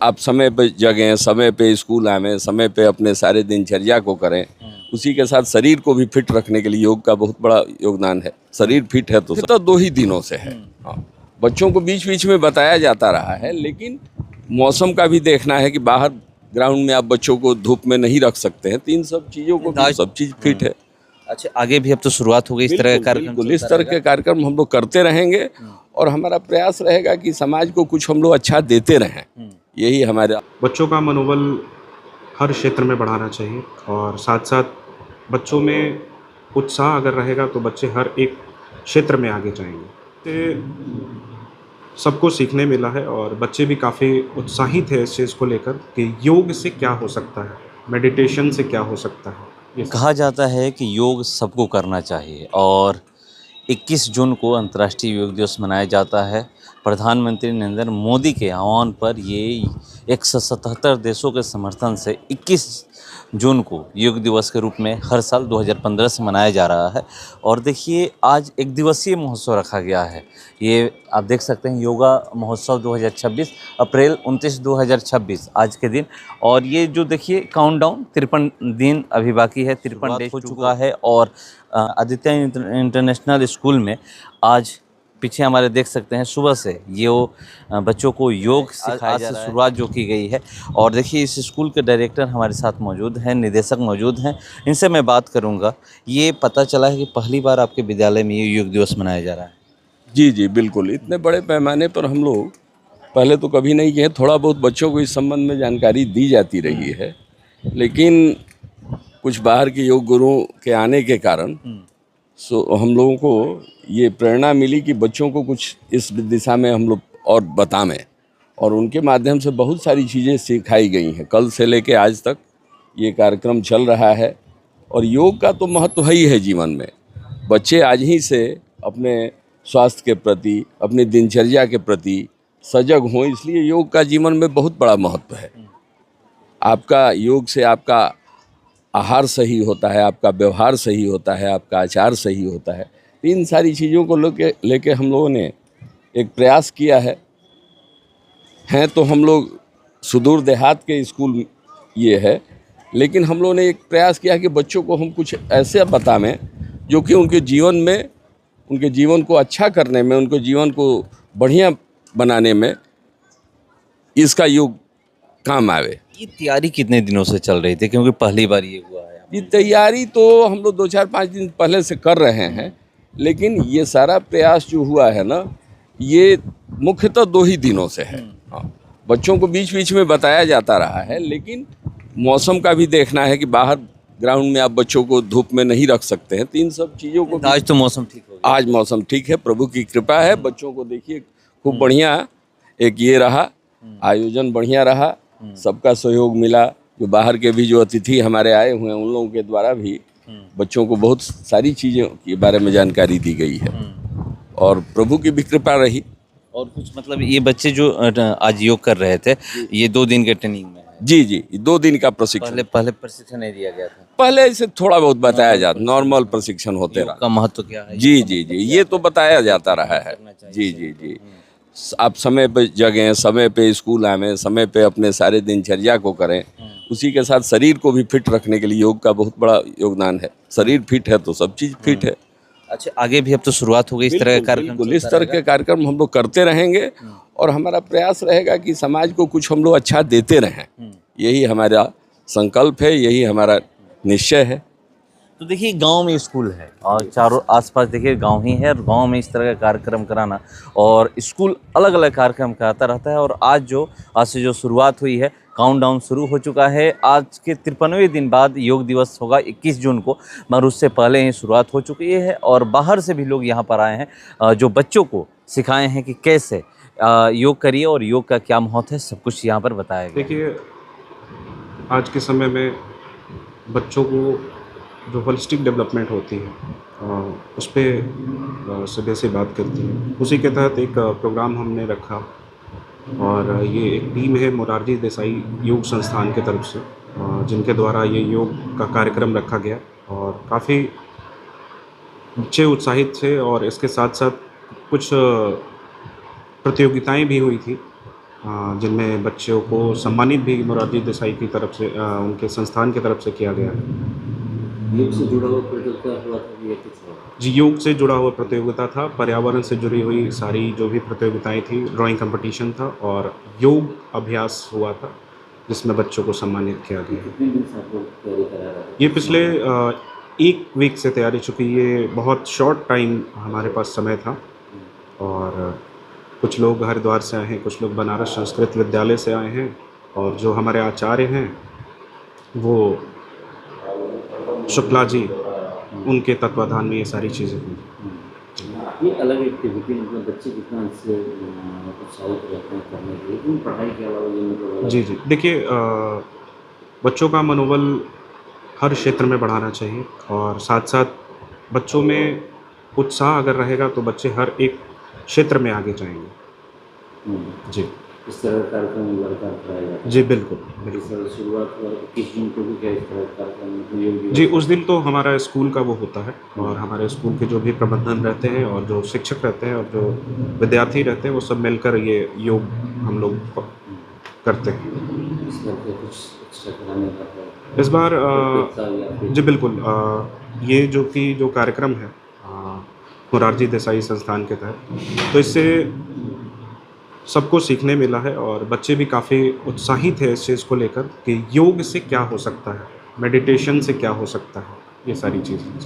आप समय पे जगें, समय पे स्कूल आवें, समय पे अपने सारे दिनचर्या को करें। उसी के साथ शरीर को भी फिट रखने के लिए योग का बहुत बड़ा योगदान है। शरीर फिट है तो 2 ही दिनों से है। हाँ, बच्चों को बीच बीच में बताया जाता रहा है, लेकिन मौसम का भी देखना है कि बाहर ग्राउंड में आप बच्चों को धूप में नहीं रख सकते हैं। तो इन सब चीज़ों को भी सब चीज़ फिट है। अच्छा, आगे भी अब तो शुरुआत हो गई इस तरह का कार्यक्रम बिल्कुल, इस चलता तरह के कार्यक्रम हम लोग करते रहेंगे और हमारा प्रयास रहेगा कि समाज को कुछ हम लोग अच्छा देते रहें। यही हमारा। बच्चों का मनोबल हर क्षेत्र में बढ़ाना चाहिए और साथ साथ बच्चों में उत्साह अगर रहेगा तो बच्चे हर एक क्षेत्र में आगे जाएंगे। तो सबको सीखने मिला है और बच्चे भी काफ़ी उत्साहित है इस चीज़ को लेकर कि योग से क्या हो सकता है, मेडिटेशन से क्या हो सकता है। ये कहा जाता है कि योग सबको करना चाहिए और 21 जून को अंतर्राष्ट्रीय योग दिवस मनाया जाता है। प्रधानमंत्री नरेंद्र मोदी के आह्वान पर ये 177 देशों के समर्थन से 21 जून को योग दिवस के रूप में हर साल 2015 से मनाया जा रहा है। और देखिए, आज एक दिवसीय महोत्सव रखा गया है। ये आप देख सकते हैं, योगा महोत्सव 2026, अप्रैल 29 2026 आज के दिन। और ये जो देखिए काउंटडाउन 53 दिन अभी बाकी है, 53 डेज हो चुका है। और आदित्य इंटरनेशनल स्कूल में आज पीछे हमारे देख सकते हैं सुबह से ये बच्चों को योग सिखाया जा रहा है। शुरुआत जो की गई है। और देखिए, इस स्कूल के डायरेक्टर हमारे साथ मौजूद हैं, निदेशक मौजूद हैं, इनसे मैं बात करूंगा। ये पता चला है कि पहली बार आपके विद्यालय में ये योग दिवस मनाया जा रहा है। जी जी बिल्कुल, इतने बड़े पैमाने पर हम लोग पहले तो कभी नहीं किए। थोड़ा बहुत बच्चों को इस संबंध में जानकारी दी जाती रही है, लेकिन कुछ बाहर के योग गुरुओं के आने के कारण हम लोगों को ये प्रेरणा मिली कि बच्चों को कुछ इस दिशा में हम लोग और बताएं, और उनके माध्यम से बहुत सारी चीज़ें सिखाई गई हैं। कल से लेके आज तक ये कार्यक्रम चल रहा है और योग का तो महत्व ही है जीवन में। बच्चे आज ही से अपने स्वास्थ्य के प्रति, अपनी दिनचर्या के प्रति सजग हों, इसलिए योग का जीवन में बहुत बड़ा महत्व है। आपका योग से आपका आहार सही होता है, आपका व्यवहार सही होता है, आपका आचार सही होता है। इन सारी चीज़ों को लेके हम लोगों ने एक प्रयास किया है। हैं तो हम लोग सुदूर देहात के स्कूल ये है, लेकिन हम लोगों ने एक प्रयास किया कि बच्चों को हम कुछ ऐसे बताएं जो कि उनके जीवन में, उनके जीवन को अच्छा करने में, उनके जीवन को बढ़िया बनाने में इसका योग काम आवे। ये तैयारी कितने दिनों से चल रही थी, क्योंकि पहली बार ये हुआ है? ये तैयारी तो हम लोग 2-4-5 दिन पहले से कर रहे हैं, लेकिन ये सारा प्रयास जो हुआ है ना, ये मुख्यतः 2 ही दिनों से है। हाँ, बच्चों को बीच बीच में बताया जाता रहा है, लेकिन मौसम का भी देखना है कि बाहर ग्राउंड में आप बच्चों को धूप में नहीं रख सकते हैं। तो इन सब चीज़ों को आज तो मौसम ठीक हो गया। आज मौसम ठीक है, प्रभु की कृपा है। बच्चों को देखिए खूब बढ़िया एक ये रहा, आयोजन बढ़िया रहा, सबका सहयोग मिला। जो बाहर के भी जो अतिथि हमारे आए हुए हैं, उन लोगों के द्वारा भी बच्चों को बहुत सारी चीज़ों के बारे में जानकारी दी गई है और प्रभु की भी कृपा रही। और कुछ मतलब ये बच्चे जो आज योग कर रहे थे, ये 2 दिन के ट्रेनिंग में है? जी जी, 2 दिन का प्रशिक्षण। पहले प्रशिक्षण नहीं दिया गया था? पहले इसे थोड़ा बहुत बताया जाता, नॉर्मल प्रशिक्षण होते योग रहा। का महत्व क्या है? जी जी जी, ये तो बताया जाता रहा है। जी जी जी, आप समय पे जगें, समय पे स्कूल आवें, समय पे अपने सारे दिनचर्या को करें। उसी के साथ शरीर को भी फिट रखने के लिए योग का बहुत बड़ा योगदान है। शरीर फिट है तो सब चीज़ फिट है। अच्छा, आगे भी अब तो शुरुआत हो गई इस तरह का कार्यक्रम? बिल्कुल, इस तरह के कार्यक्रम हम लोग करते रहेंगे और हमारा प्रयास रहेगा कि समाज को कुछ हम लोग अच्छा देते रहें। यही हमारा संकल्प है, यही हमारा निश्चय है। तो देखिए, गांव में स्कूल है और चारों आसपास देखिए गांव ही है, और गांव में इस तरह का कार्यक्रम कराना, और स्कूल अलग अलग कार्यक्रम कराता रहता है। और आज से जो शुरुआत हुई है, काउंटडाउन शुरू हो चुका है। आज के 53वें दिन बाद योग दिवस होगा 21 जून को, मगर उससे पहले ही शुरुआत हो चुकी है। और बाहर से भी लोग यहाँ पर आए हैं, जो बच्चों को सिखाए हैं कि कैसे योग करिए और योग का क्या महत्व है, सब कुछ यहाँ पर बताया गया। देखिए, आज के समय में बच्चों को जो होलिस्टिक डेवलपमेंट होती है उस पर सुबह से बात करती है। उसी के तहत एक प्रोग्राम हमने रखा और ये एक टीम है मोरारजी देसाई योग संस्थान की तरफ से, जिनके द्वारा ये योग का कार्यक्रम रखा गया और काफ़ी बच्चे उत्साहित थे। और इसके साथ साथ कुछ प्रतियोगिताएं भी हुई थी जिनमें बच्चों को सम्मानित भी मोरारजी देसाई की तरफ से उनके संस्थान की तरफ से किया गया है। योग से जुड़ा हुआ प्रतियोगिता हुआ था कि ये कुछ और? जी, योग से जुड़ा हुआ प्रतियोगिता था, पर्यावरण से जुड़ी हुई सारी जो भी प्रतियोगिताएँ थी, ड्राइंग कंपटीशन था और योग अभ्यास हुआ था, जिसमें बच्चों को सम्मानित किया गया। कितने दिन से आप लोग तैयारी करा रहे थे? ये पिछले 1 वीक से तैयारी चुकी, ये बहुत शॉर्ट टाइम हमारे पास समय था और कुछ लोग हरिद्वार से आए हैं, कुछ लोग बनारस संस्कृत विद्यालय से आए हैं और जो हमारे आचार्य हैं, वो शुक्ला जी, उनके तत्वाधान में ये सारी चीज़ें हुई। ये अलग एक्टिविटी मतलब बच्चे कितना इससे उत्साहित रहते हैं करने के लिए, लेकिन पढ़ाई के अलावा ये मतलब अलग- जी, जी। देखिए बच्चों का मनोबल हर क्षेत्र में बढ़ाना चाहिए और साथ-साथ बच्चों में उत्साह अगर रहेगा तो बच्चे हर एक क्षेत्र में आगे जाएँगे। जी। इस तरह का कार्यक्रम लगातार कराया जाता है। जी, बिल्कुल, इस बिल्कुल। तरह शुरुआत हुआ 21 जून को भी क्या इस तरह का कार्यक्रम मतलब योग दिवस? जी, उस दिन तो हमारा स्कूल का वो होता है और हमारे स्कूल के जो भी प्रबंधन रहते हैं और जो शिक्षक रहते हैं और जो विद्यार्थी रहते हैं, वो सब मिलकर ये योग हम लोग करते हैं। इस तरह के कुछ एक्स्ट्रा कराने का है? इस बार प्रतियोगिता या फिर- जी बिल्कुल, ये जो कार्यक्रम है मोरारजी देसाई संस्थान के तहत, तो इससे सबको सीखने मिला है और बच्चे भी काफ़ी उत्साहित है इस चीज़ को लेकर कि योग से क्या हो सकता है, मेडिटेशन से क्या हो सकता है, ये सारी चीज़ें।